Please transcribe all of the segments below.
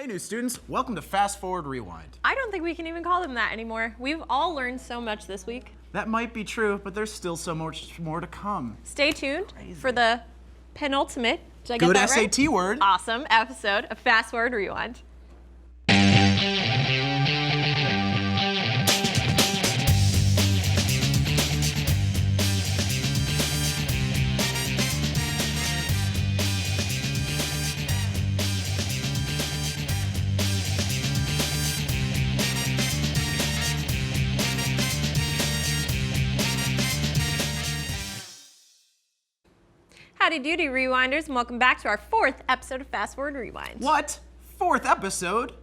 new students, welcome to Fast Forward Rewind. I don't think we can even call them that anymore. We've all learned so much this week. That might be true, but there's still so much more to come. Stay tuned for the penultimate, did I get Good that right? SAT word. Awesome episode of Fast Forward Rewind. Howdy doody, Rewinders, and welcome back to our 4th episode of Fast Forward Rewind. What? 4th episode?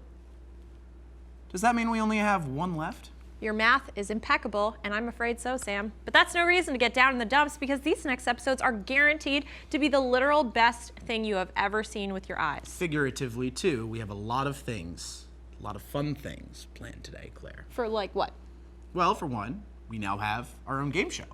Does that mean we only have one left? Your math is impeccable, and I'm afraid so, Sam. But that's no reason to get down in the dumps because these next episodes are guaranteed to be the literal best thing you have ever seen with your eyes. Figuratively, too, we have a lot of things, a lot of fun things planned today, Claire. For like what? Well, for one, we now have our own game show.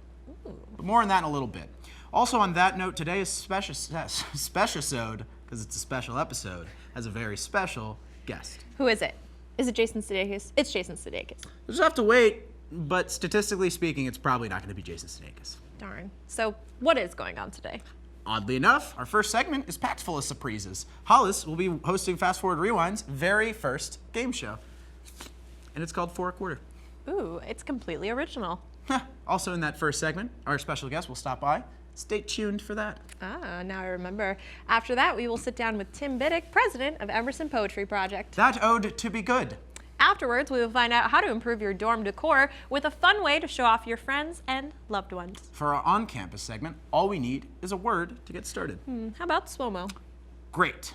But more on that in a little bit. Also on that note, today's special-sode, because it's a special episode, has a very special guest. Who is it? Is it Jason Sudeikis? It's Jason Sudeikis. We'll just have to wait, but statistically speaking, it's probably not going to be Jason Sudeikis. Darn. So what is going on today? Oddly enough, our first segment is packed full of surprises. Hollis will be hosting Fast Forward Rewind's very first game show. And it's called 4 1/4. Ooh, it's completely original. Also in that first segment, our special guest will stop by. Stay tuned for that. Ah, now I remember. After that, we will sit down with Tim Biddick, president of Emerson Poetry Project. That owed to be good. Afterwards, we will find out how to improve your dorm decor with a fun way to show off your friends and loved ones. For our on-campus segment, all we need is a word to get started. How about SWOMO? Great.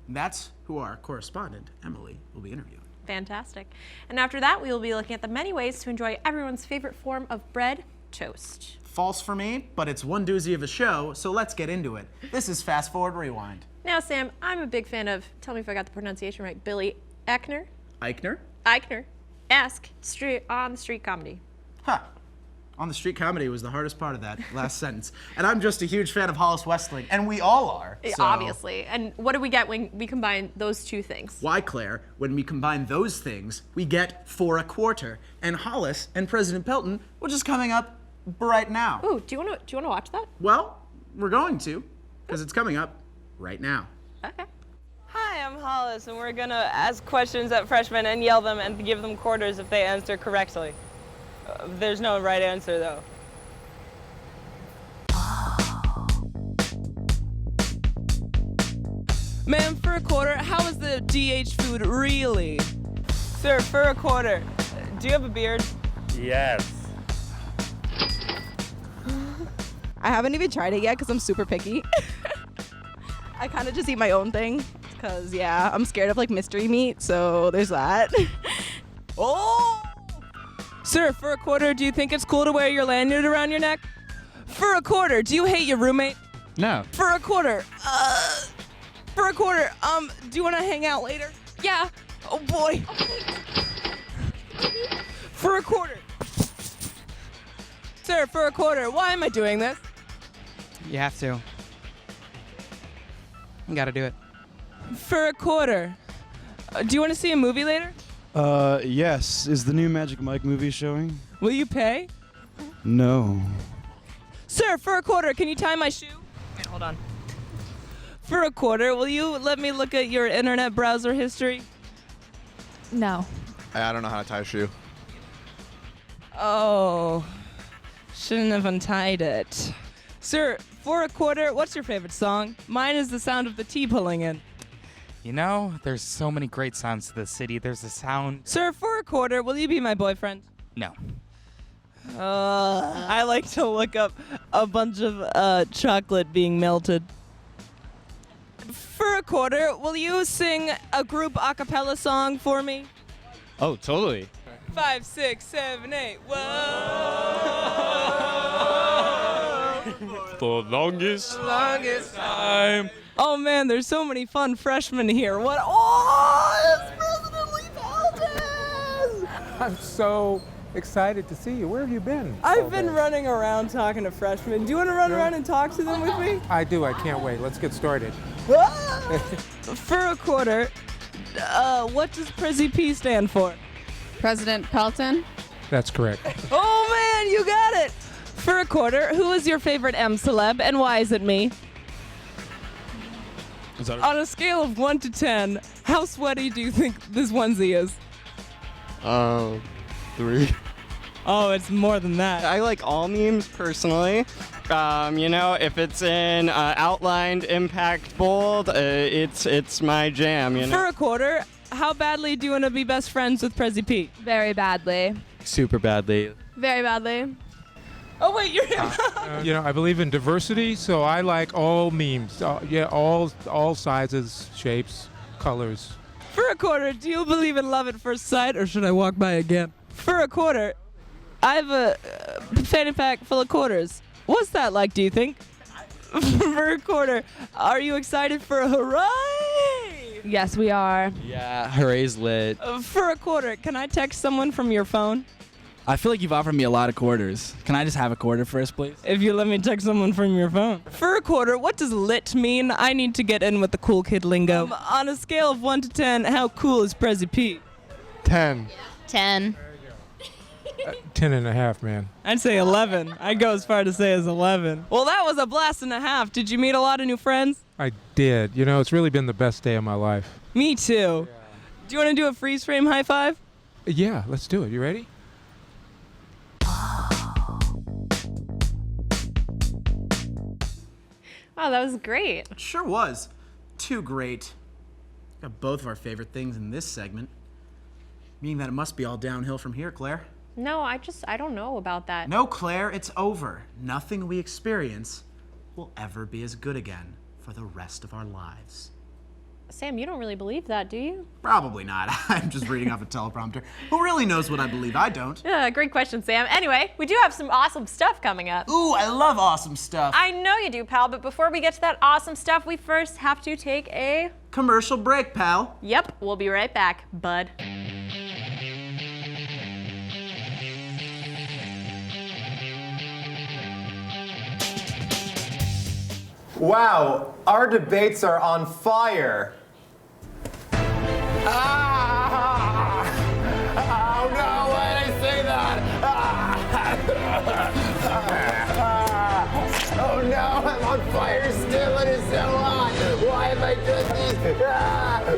That's who our correspondent, Emily, will be interviewing. Fantastic. And after that, we will be looking at the many ways to enjoy everyone's favorite form of bread, toast. False for me, but it's one doozy of a show, so let's get into it. This is Fast Forward Rewind. Now, Sam, I'm a big fan of, tell me if I got the pronunciation right, Billy Eichner? Eichner? Eichner-esque on-the-street comedy. Huh. On the street comedy was the hardest part of that last sentence. And I'm just a huge fan of Hollis Westling, and we all are. So. Obviously. And what do we get when we combine those two things? Why, Claire, when we combine those things, we get 4 1/4. And Hollis and President Pelton, which is coming up right now. Ooh, do you want to watch that? Well, we're going to, because it's coming up right now. Okay. Hi, I'm Hollis, and we're gonna ask questions at freshmen and yell them and give them quarters if they answer correctly. There's no right answer, though. Ma'am, for a quarter, how is the DH food really? Sir, for a quarter, do you have a beard? Yes. I haven't even tried it yet because I'm super picky. I kind of just eat my own thing because, yeah, I'm scared of, like, mystery meat, so there's that. Oh! Sir, for a quarter, do you think it's cool to wear your lanyard around your neck? For a quarter, do you hate your roommate? No. For a quarter, do you want to hang out later? Yeah. Oh, boy. For a quarter. Sir, for a quarter, why am I doing this? You have to. You gotta do it. For a quarter, do you want to see a movie later? Yes. Is the new Magic Mike movie showing? Will you pay? No. Sir, for a quarter, can you tie my shoe? Wait, hold on. For a quarter, will you let me look at your internet browser history? No. I don't know how to tie a shoe. Oh, shouldn't have untied it. Sir, for a quarter, what's your favorite song? Mine is the sound of the tea pulling in. You know, there's so many great sounds to the city. There's a sound. Sir, for a quarter, will you be my boyfriend? No. I like to look up a bunch of chocolate being melted. For a quarter, will you sing a group a cappella song for me? Oh, totally. 5, 6, 7, 8. Whoa! The longest time. Oh man, there's so many fun freshmen here. What? Oh, it's President Lee Pelton! I'm so excited to see you. Where have you been? I've been running around talking to freshmen. Do you want to run around and talk to them with me? I do. I can't wait. Let's get started. For a quarter, What does Prezi P stand for? President Pelton. That's correct. Oh man, you got it! For a quarter, who is your favorite M celeb and why is it me? On a scale of 1 to 10, how sweaty do you think this onesie is? 3. Oh, it's more than that. I like all memes personally. If it's in outlined, impact, bold, it's my jam. For a quarter, how badly do you want to be best friends with Prezi P? Very badly. Super badly. Very badly. Oh wait, you're I believe in diversity, so I like all memes. All sizes, shapes, colors. For a quarter, do you believe in love at first sight, or should I walk by again? For a quarter, I have a fanny pack full of quarters. What's that like, do you think? For a quarter, are you excited for a hooray? Yes, we are. Yeah, hooray's lit. For a quarter, can I text someone from your phone? I feel like you've offered me a lot of quarters. Can I just have a quarter first, please? If you let me text someone from your phone. For a quarter, what does lit mean? I need to get in with the cool kid lingo. On a scale of 1 to 10, how cool is Prezi P? 10. 10. 10 and a half, man. I'd say 11. I'd go as far to say as 11. Well, that was a blast and a half. Did you meet a lot of new friends? I did. It's really been the best day of my life. Me too. Do you want to do a freeze frame high five? Yeah, let's do it. You ready? Wow, that was great. It sure was. Too great. Got both of our favorite things in this segment. Meaning that it must be all downhill from here, Claire. No, I don't know about that. No, Claire, it's over. Nothing we experience will ever be as good again for the rest of our lives. Sam, you don't really believe that, do you? Probably not. I'm just reading off a teleprompter. Who really knows what I believe? I don't. Great question, Sam. Anyway, we do have some awesome stuff coming up. Ooh, I love awesome stuff. I know you do, pal, but before we get to that awesome stuff, we first have to take a... Commercial break, pal. Yep, we'll be right back, bud. Wow, our debates are on fire. Ah! Oh no, why did I say that? Oh no, I'm on fire still and it's so hot. Why have I done this?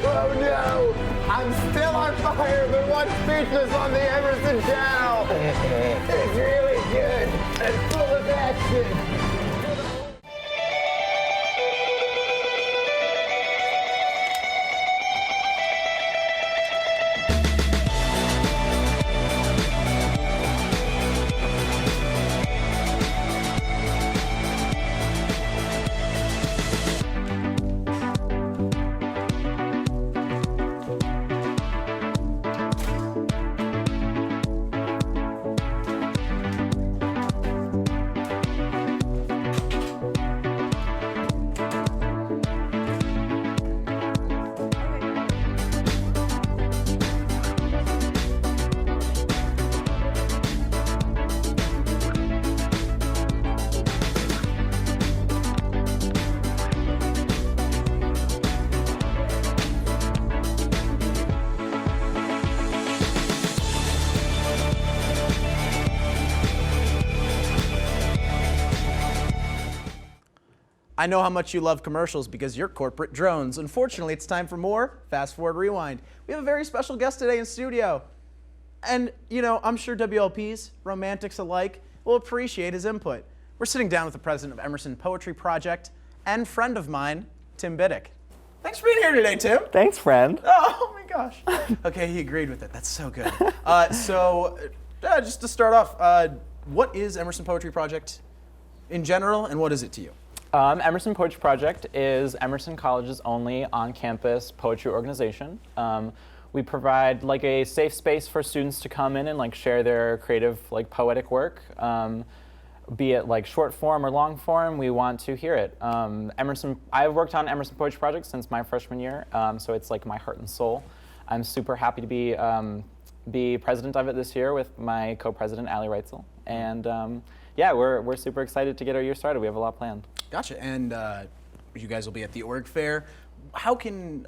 Oh no, I'm still on fire, but watch Speechless on the Emerson Channel. It's really good and full of action. I know how much you love commercials because you're corporate drones. Unfortunately, it's time for more Fast Forward Rewind. We have a very special guest today in studio. And, I'm sure WLPs, romantics alike, will appreciate his input. We're sitting down with the president of Emerson Poetry Project and friend of mine, Tim Biddick. Thanks for being here today, Tim. Thanks, friend. Oh my gosh. Okay, he agreed with it. That's so good. Just to start off, what is Emerson Poetry Project in general, and what is it to you? Emerson Poetry Project is Emerson College's only on-campus poetry organization. We provide a safe space for students to come in and share their creative poetic work. Be it short form or long form, we want to hear it. I've worked on Emerson Poetry Project since my freshman year, so it's my heart and soul. I'm super happy to be president of it this year with my co-president, Allie Reitzel. And we're super excited to get our year started. We have a lot planned. Gotcha. And you guys will be at the org fair. how can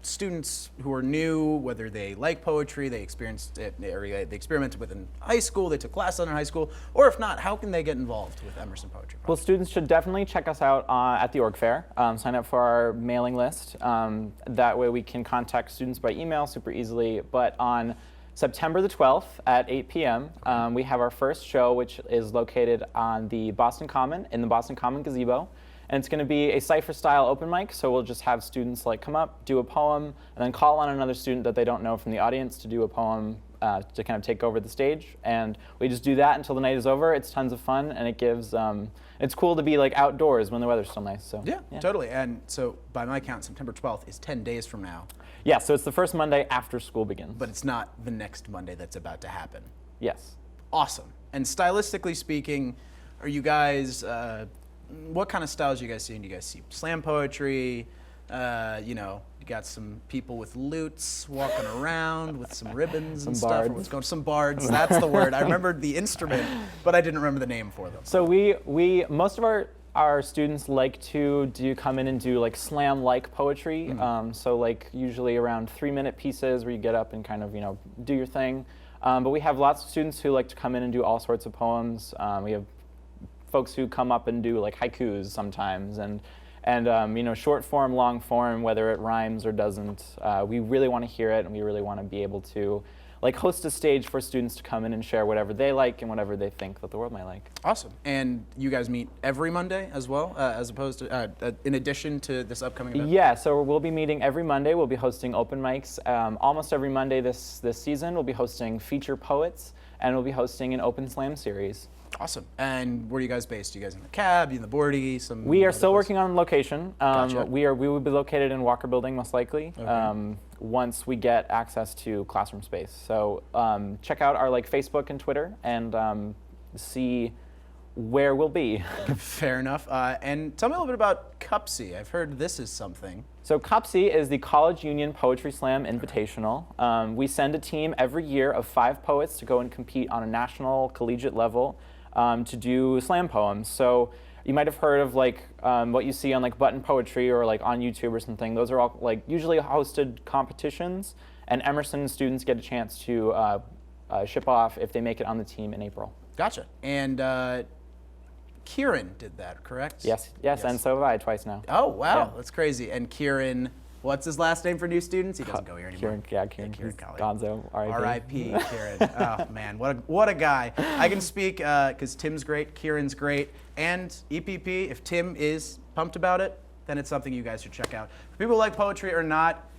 students who are new, whether they like poetry, they experienced it, or they experimented with it in high school, they took classes on it in high school, or if not, how can they get involved with Emerson Poetry Project? Well, students should definitely check us out at the org fair. Sign up for our mailing list. That way we can contact students by email super easily. But on September the 12th at 8 p.m., we have our first show, which is located on the Boston Common, in the Boston Common gazebo. And it's going to be a cipher-style open mic, so we'll just have students like come up, do a poem, and then call on another student that they don't know from the audience to do a poem to kind of take over the stage. And we just do that until the night is over. It's tons of fun, and it gives, it's cool to be like outdoors when the weather's still nice. So yeah, totally. And so by my count, September 12th is 10 days from now. Yeah, so it's the first Monday after school begins. But it's not the next Monday that's about to happen. Yes. Awesome. And stylistically speaking, are you guys, what kind of styles are you guys seeing? Do you guys see slam poetry? You know, you got some people with lutes walking around with some ribbons and stuff. Or what's going? Some bards. That's the word. I remembered the instrument, but I didn't remember the name for them. So we most of our students like to come in and do like slam-like poetry. So like usually around 3-minute pieces where you get up and kind of, you know, do your thing. But we have lots of students who like to come in and do all sorts of poems. We have folks who come up and do like haikus sometimes, and you know, short form, long form, whether it rhymes or doesn't. We really want to hear it, and we really want to be able to like host a stage for students to come in and share whatever they like and whatever they think that the world might like. Awesome. And you guys meet every Monday as well, as opposed to in addition to this upcoming event? Yeah, so we'll be meeting every Monday. We'll be hosting open mics almost every Monday this season. We'll be hosting feature poets, and we'll be hosting an open slam series. Awesome. And where are you guys based? Are you guys in the cab, in the boardie? We are still working on location. Gotcha. We will be located in Walker Building most likely. Okay. Once we get access to classroom space. So check out our like Facebook and Twitter and see where we'll be. Fair enough. And tell me a little bit about CUPSI. I've heard this is something. So CUPSI is the College Union Poetry Slam Invitational. We send a team every year of 5 poets to go and compete on a national collegiate level to do slam poems. So you might have heard of like what you see on like Button Poetry or like on YouTube or something. Those are all like usually hosted competitions, and Emerson students get a chance to ship off if they make it on the team in April. Gotcha. And Kieran did that, correct? Yes, and so have I twice now. Oh, wow, Yeah. that's crazy. And Kieran, what's his last name for new students? He doesn't go here anymore. Kieran. Kieran He's Colley. Gonzo, R.I.P. R.I.P. Kieran. Oh, man, what a guy. I can speak because Tim's great, Kieran's great, and EPP, if Tim is pumped about it, then it's something you guys should check out. For people who like poetry or not,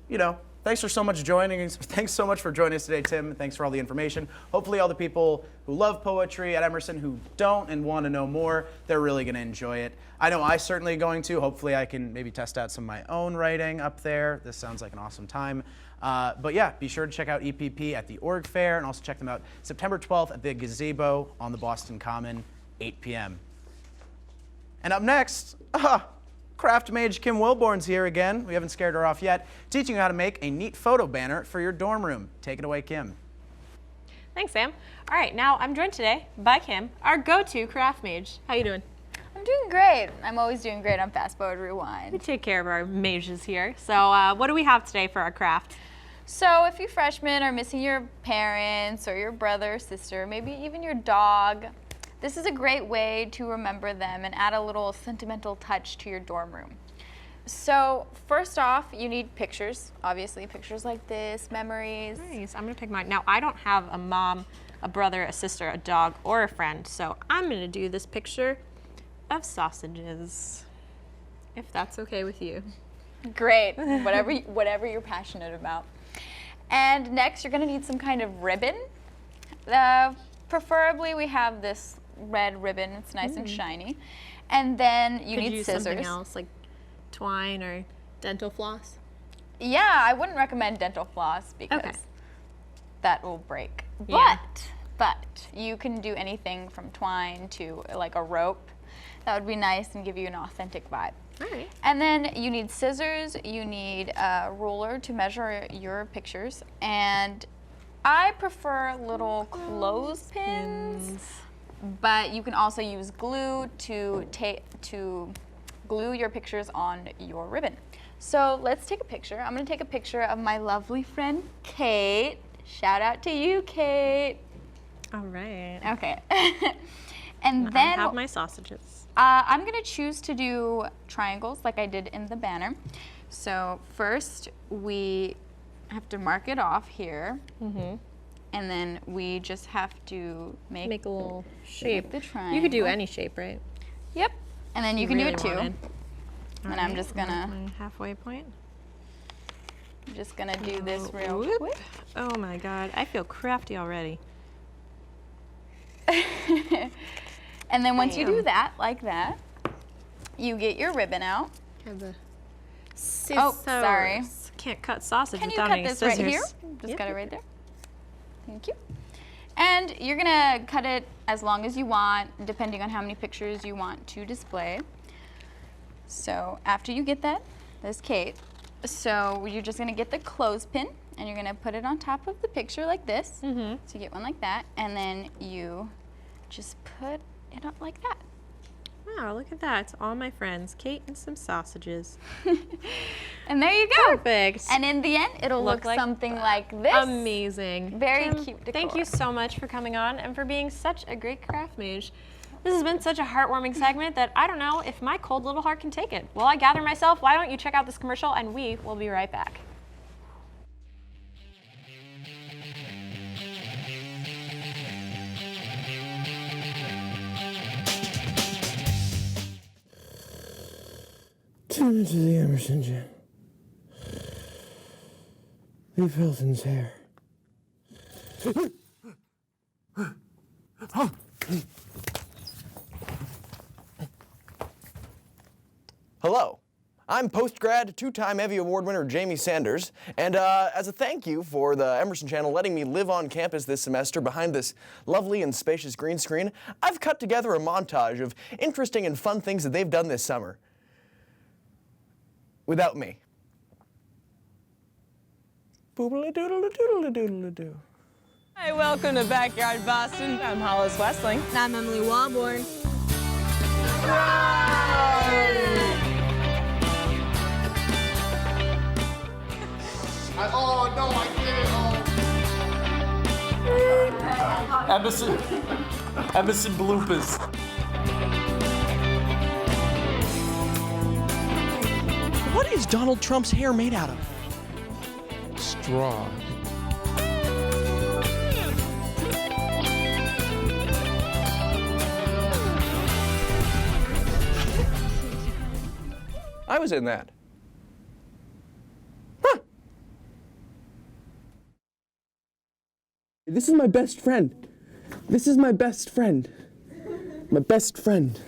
you know, thanks so much for joining us today, Tim. Thanks for all the information. Hopefully all the people who love poetry at Emerson who don't and want to know more, they're really going to enjoy it. I know I certainly going to. Hopefully I can maybe test out some of my own writing up there. This sounds like an awesome time. But yeah, be sure to check out EPP at the org fair, and also check them out September 12th at the gazebo on the Boston Common, 8 p.m. And up next, craft mage Kim Wilborn's here again. We haven't scared her off yet, teaching you how to make a neat photo banner for your dorm room. Take it away, Kim. Thanks, Sam. All right, now I'm joined today by Kim, our go-to craft mage. How you doing? I'm doing great. I'm always doing great on Fast Forward Rewind. We take care of our mages here. So what do we have today for our craft? So if you freshmen are missing your parents or your brother or sister, maybe even your dog, this is a great way to remember them and add a little sentimental touch to your dorm room. So first off, you need pictures, obviously, pictures like this, memories. Nice, I'm gonna pick mine. Now, I don't have a mom, a brother, a sister, a dog, or a friend, so I'm gonna do this picture of sausages, if that's okay with you. Great, whatever you're passionate about. And next, you're gonna need some kind of ribbon. Preferably, we have this red ribbon. It's nice and shiny. And then you need use scissors. Something else, like twine or dental floss? Yeah, I wouldn't recommend dental floss because that will break. Yeah. But you can do anything from twine to like a rope. That would be nice and give you an authentic vibe. All right. And then you need scissors, you need a ruler to measure your pictures, and I prefer little clothespins, but you can also use glue to glue your pictures on your ribbon. So let's take a picture. I'm gonna take a picture of my lovely friend, Kate. Shout out to you, Kate. All right. Okay. And then I have my sausages. I'm gonna choose to do triangles like I did in the banner. So first we have to mark it off here. Mm-hmm. And then we just have to make a little shape. The triangle. You could do any shape, right? Yep. And then you can really do it too. wanted. And I'm just gonna my halfway point. I'm just gonna do this real Whoop. quick. Oh my God, I feel crafty already. And then once you do Bam. that, like that, you get your ribbon out. Have the Oh, sorry. Can't cut sausage Can you without cut any this scissors. right here? Just cut it right there. Thank you. And you're gonna cut it as long as you want, depending on how many pictures you want to display. So after you get that, there's Kate. So you're just gonna get the clothespin and you're gonna put it on top of the picture like this. Mm-hmm. So you get one like that, and then you just put it up like that. Wow, look at that. It's all my friends. Kate and some sausages. And there you go. Perfect. And in the end, it'll look like something like this. Amazing. Very Kim, cute decor. Thank you so much for coming on and for being such a great craft mage. This has been such a heartwarming segment that I don't know if my cold little heart can take it. While I gather myself, why don't you check out this commercial and we will be right back. Tune into the Emerson Channel. Leave Hilton's hair. Hello. I'm post-grad, two-time Evie Award winner Jamie Sanders, and as a thank you for the Emerson Channel letting me live on campus this semester behind this lovely and spacious green screen, I've cut together a montage of interesting and fun things that they've done this summer. Without me. Boobly-doodle-doodle-doodle-doo. Hi, welcome to Backyard Boston. I'm Hollis Westling. And I'm Emily Walborn. Oh, no, I did it. Emerson bloopers. What is Donald Trump's hair made out of? Straw. I was in that. This is my best friend. This is my best friend. My best friend.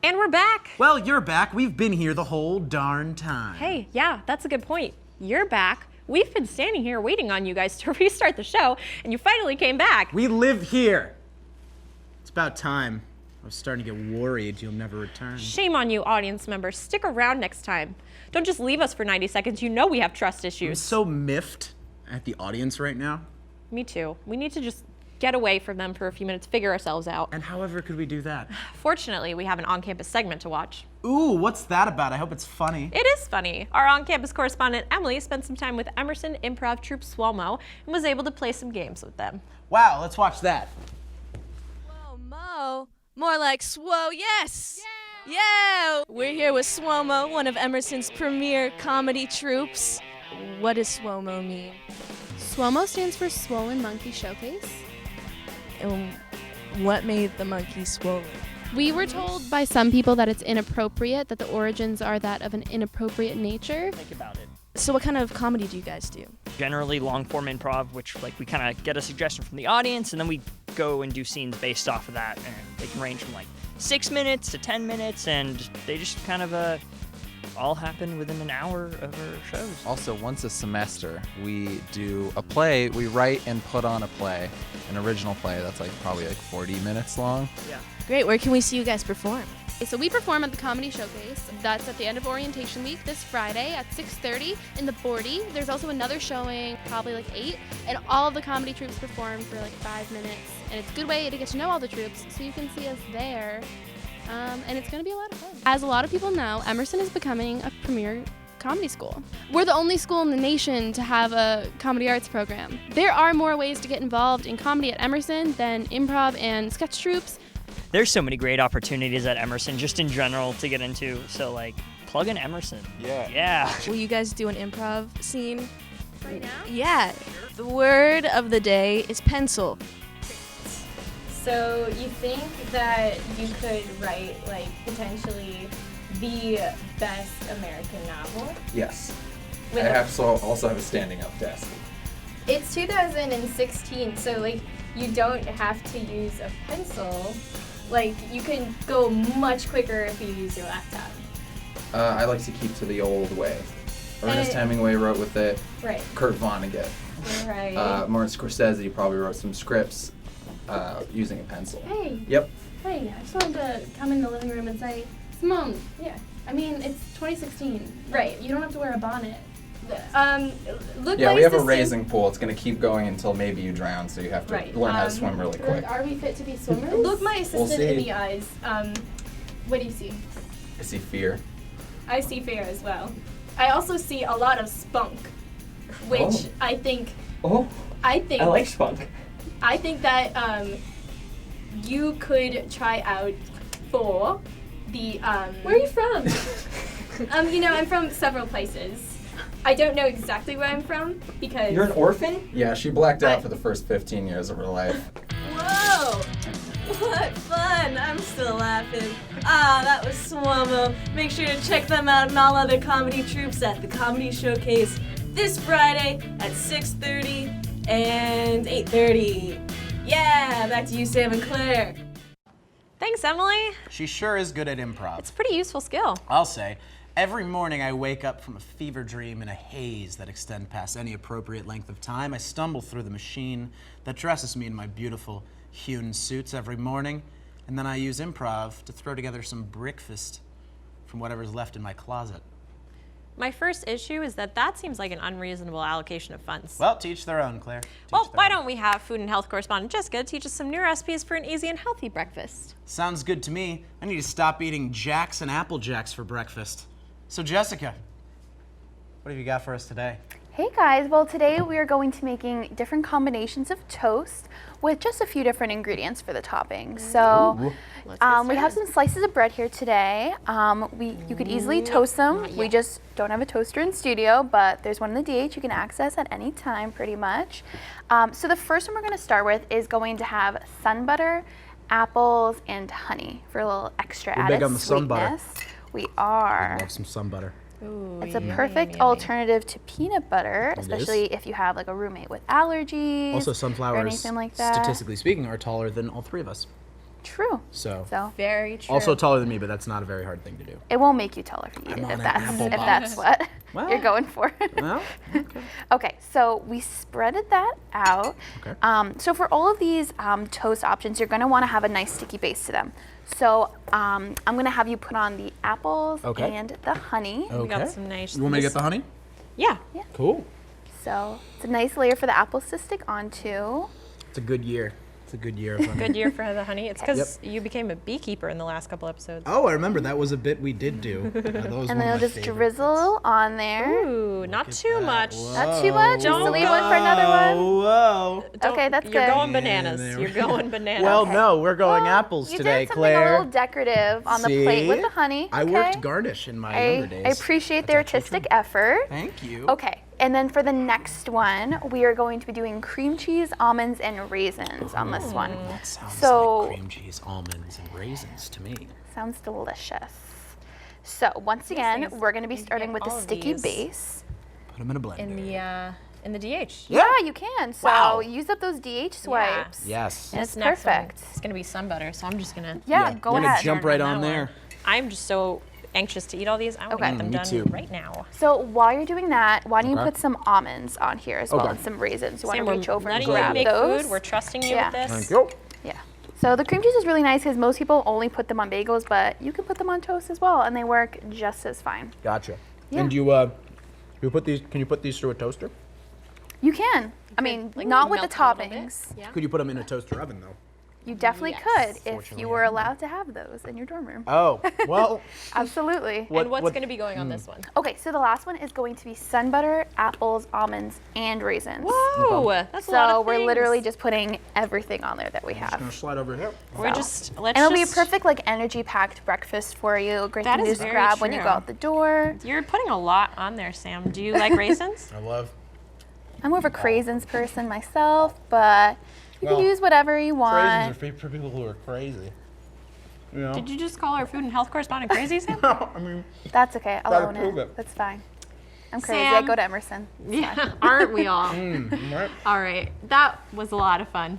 And we're back. Well, you're back. We've been here the whole darn time. Hey, yeah, that's a good point. You're back. We've been standing here waiting on you guys to restart the show, and you finally came back. We live here. It's about time. I was starting to get worried you'll never return. Shame on you, audience members. Stick around next time. Don't just leave us for 90 seconds. You know we have trust issues. I'm so miffed at the audience right now. Me too. We need to just get away from them for a few minutes, figure ourselves out. And however could we do that? Fortunately, we have an on-campus segment to watch. Ooh, what's that about? I hope it's funny. It is funny. Our on-campus correspondent, Emily, spent some time with Emerson Improv Troupe Swomo and was able to play some games with them. Wow, let's watch that. Whoa, Mo. More like Swo, yes! Yeah! We're here with Swomo, one of Emerson's premier comedy troupes. What does Swomo mean? SWOMO stands for Swollen Monkey Showcase. And what made the monkey swollen? We were told by some people that it's inappropriate, that the origins are that of an inappropriate nature. Think about it. So what kind of comedy do you guys do? Generally long form improv, which like we kind of get a suggestion from the audience and then we go and do scenes based off of that, and they can range from like 6 minutes to 10 minutes, and they just kind of all happen within an hour of our shows. Also, once a semester, we do a play. We write and put on a play, an original play that's like probably like 40 minutes long. Yeah. Great. Where can we see you guys perform? So we perform at the Comedy Showcase. That's at the end of orientation week this Friday at 6:30 in the Bordy. There's also another showing, probably like 8, and all of the comedy troupes perform for like 5 minutes. And it's a good way to get to know all the troupes, so you can see us there and it's going to be a lot of fun. As a lot of people know, Emerson is becoming a premier comedy school. We're the only school in the nation to have a comedy arts program. There are more ways to get involved in comedy at Emerson than improv and sketch troupes. There's so many great opportunities at Emerson, just in general, to get into. So, like, plug in Emerson. Yeah. Will you guys do an improv scene right now? Yeah. The word of the day is pencil. So you think that you could write, like, potentially the best American novel? Yes. With I a- also have a standing up desk. It's 2016, so, like, you don't have to use a pencil. Like, you can go much quicker if you use your laptop. I like to keep to the old way. Ernest And- Hemingway wrote with it. Right. Kurt Vonnegut. Right. Martin Scorsese probably wrote some scripts using a pencil. Hey. Yep. Hey, I just wanted to come in the living room and say, Simone. Yeah. I mean, it's 2016. Right. You don't have to wear a bonnet. Look, Yeah, my we have a assistant- raising pool. It's going to keep going until maybe you drown, so you have to Right, learn how to swim really quick. Are we fit to be swimmers? Look my assistant in see. the eyes. What do you see? I see fear. I see fear as well. I also see a lot of spunk, which Oh. I think. Oh. I think. I like spunk. I think that you could try out for the. Where are you from? You know, I'm from several places. I don't know exactly where I'm from because. You're an orphan? Yeah, she blacked out for the first 15 years of her life. Whoa! What fun! I'm still laughing. Ah, that was Swomo. Make sure to check them out and all other comedy troupes at the Comedy Showcase this Friday at 6:30 and 8:30. Yeah, back to you, Sam and Claire. Thanks, Emily. She sure is good at improv. It's a pretty useful skill. I'll say. Every morning I wake up from a fever dream in a haze that extends past any appropriate length of time. I stumble through the machine that dresses me in my beautiful hewn suits every morning, and then I use improv to throw together some breakfast from whatever's left in my closet. My first issue is that seems like an unreasonable allocation of funds. Well, to each their own, Claire. Well, why don't we have food and health correspondent Jessica teach us some new recipes for an easy and healthy breakfast? Sounds good to me. I need to stop eating Jacks and Apple Jacks for breakfast. So Jessica, what have you got for us today? Hey guys, well today we are going to be making different combinations of toast with just a few different ingredients for the toppings. So we have some slices of bread here today. You could easily toast them. We just don't have a toaster in studio, but there's one in the DH you can access at any time pretty much. So the first one we're going to start with is going to have sun butter, apples, and honey for a little extra We're added big on the sun butter. sweetness. We are. I love some sun butter. Ooh, It's a perfect alternative to peanut butter, especially if you have like a roommate with allergies Also, or sunflowers, anything like that. statistically speaking, are taller than all three of us. True. So very true. also taller than me, but that's not a very hard thing to do. It won't make you taller if you eat I'm it, on if an that's apple if box. that's what Well, you're going for. Well, okay. Okay, so we spreaded that out. Okay. So for all of these toast options, you're going to want to have a nice sticky base to them. So I'm going to have you put on the apples Okay. and the honey. We got some nice. You want me to get the honey? Yeah. Cool. So it's a nice layer for the apples to stick onto. It's a good year. It's a good year of honey. Good year for the honey. It's because you became a beekeeper in the last couple episodes. Oh, I remember that was a bit we did do. That was And one then of you'll my just favorite. drizzle a little on there. Ooh, not too much. Not too much. Just Don't to leave one for another one. Whoa. Okay, that's You're good. going bananas. You're going bananas. Well, no, we're going apples You today, did something Claire. a little decorative on the plate with See? the honey. I okay. worked garnish in my younger days. I appreciate their artistic effort. Thank you. Okay, and then for the next one, we are going to be doing cream cheese, almonds, and raisins on this one. That sounds So- like cream cheese, almonds, and raisins to me. Sounds delicious. So once again, we're going to be starting with the all of sticky these. base. Put them in a blender. In the DH. Yeah, you can. So Wow. use up those DH swipes. Yes. And it's Next one perfect. is gonna be sun butter, so I'm just gonna. Yeah, go We're gonna ahead. jump right on there. I'm just so anxious to eat all these. I want to Okay. get them Me done too. right now. So while you're doing that, why don't you Okay. put some almonds on here as well Okay. and some raisins? You want Sam, to we're reach over and letting you grab make those? food. We're trusting you Yeah. with this. Thank you. Yeah. So the cream cheese is really nice because most people only put them on bagels, but you can put them on toast as well, and they work just as fine. Gotcha. Yeah. And you put these? Can you put these through a toaster? You can. I mean, like, not with the melt it a little bit. toppings. Yeah. Could you put them in a toaster oven though? You definitely Yes. could if Fortunately, you were I allowed to have those in your dorm room. Oh, well. Absolutely. And what's going to be going on this one? Okay, so the last one is going to be sun butter, apples, almonds, and raisins. Whoa, that's a lot So of we're things. literally just putting everything on there that we I'm have. gonna slide over here. We're just, let's And it'll just, be a perfect like energy-packed breakfast for you. Great That thing to is just very grab when you true. go out the door. You're putting a lot on there, Sam. Do you like raisins? I love. I'm more of a craisins person myself, but you Well, can use whatever you want. Craisins are for people who are crazy. You know? Did you just call our food and health correspondent crazy, Sam? I mean, That's okay. I'll gotta own prove it. it. That's fine. I'm crazy. Sam. I go to Emerson. It's Yeah, fine. aren't we all? right. All right, that was a lot of fun.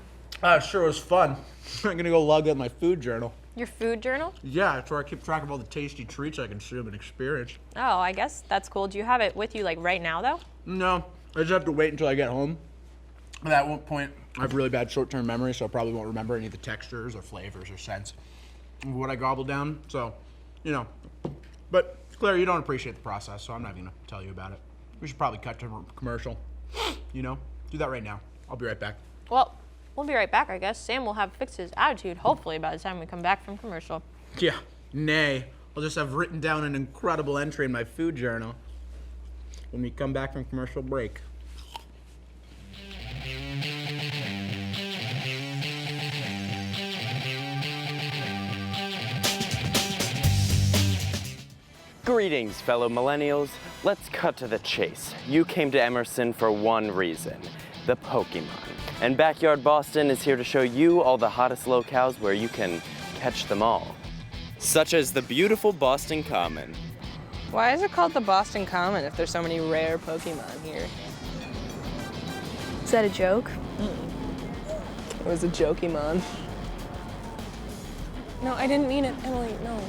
Sure was fun. I'm gonna go log up my food journal. Your food journal? Yeah, it's where I keep track of all the tasty treats I consume and experience. Oh, I guess that's cool. Do you have it with you like right now though? No, I just have to wait until I get home. At that one point, I have really bad short-term memory, so I probably won't remember any of the textures or flavors or scents of what I gobbled down. So, you know. But Claire, you don't appreciate the process, so I'm not gonna tell you about it. We should probably cut to a commercial. You know, do that right now. I'll be right back. Well, we'll be right back, I guess. Sam will have fixed his attitude, hopefully, by the time we come back from commercial. Yeah, nay. I'll just have written down an incredible entry in my food journal when we come back from commercial break. Greetings, fellow millennials. Let's cut to the chase. You came to Emerson for one reason, the Pokemon. And Backyard Boston is here to show you all the hottest locales where you can catch them all. Such as the beautiful Boston Common. Why is it called the Boston Common if there's so many rare Pokemon here? Is that a joke? It was a jokemon. No, I didn't mean it, Emily. No.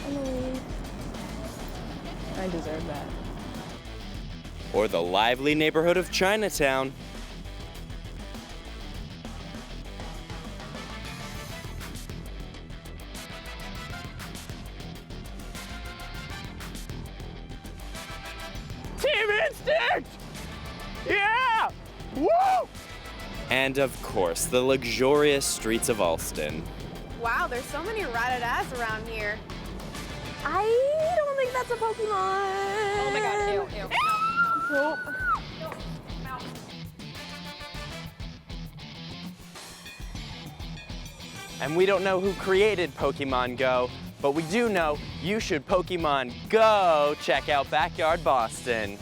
Emily. I deserve that. Or the lively neighborhood of Chinatown. Team Instinct! Yeah! Woo! And of course, the luxurious streets of Alston. Wow, there's so many Rattatas around here. I don't think that's a Pokemon. Oh my god, ew, ew. Nope. And we don't know who created Pokemon Go, but we do know you should Pokemon Go check out Backyard Boston.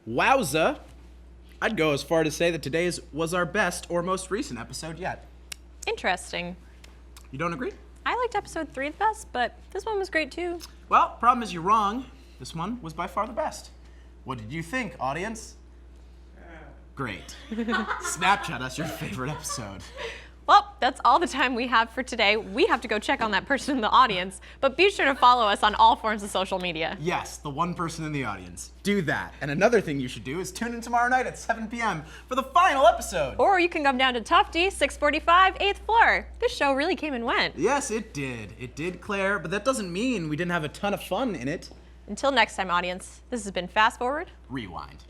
Wowza! I'd go as far to say that today's was our best or most recent episode yet. Interesting. You don't agree? I liked episode 3 the best, but this one was great too. Well, problem is you're wrong. This one was by far the best. What did you think, audience? Great. Snapchat us your favorite episode. Well, that's all the time we have for today. We have to go check on that person in the audience, but be sure to follow us on all forms of social media. Yes, the one person in the audience. Do that. And another thing you should do is tune in tomorrow night at 7 p.m. for the final episode. Or you can come down to Tufty, 645, 8th floor. This show really came and went. Yes, it did. It did, Claire, but that doesn't mean we didn't have a ton of fun in it. Until next time, audience, this has been Fast Forward. Rewind.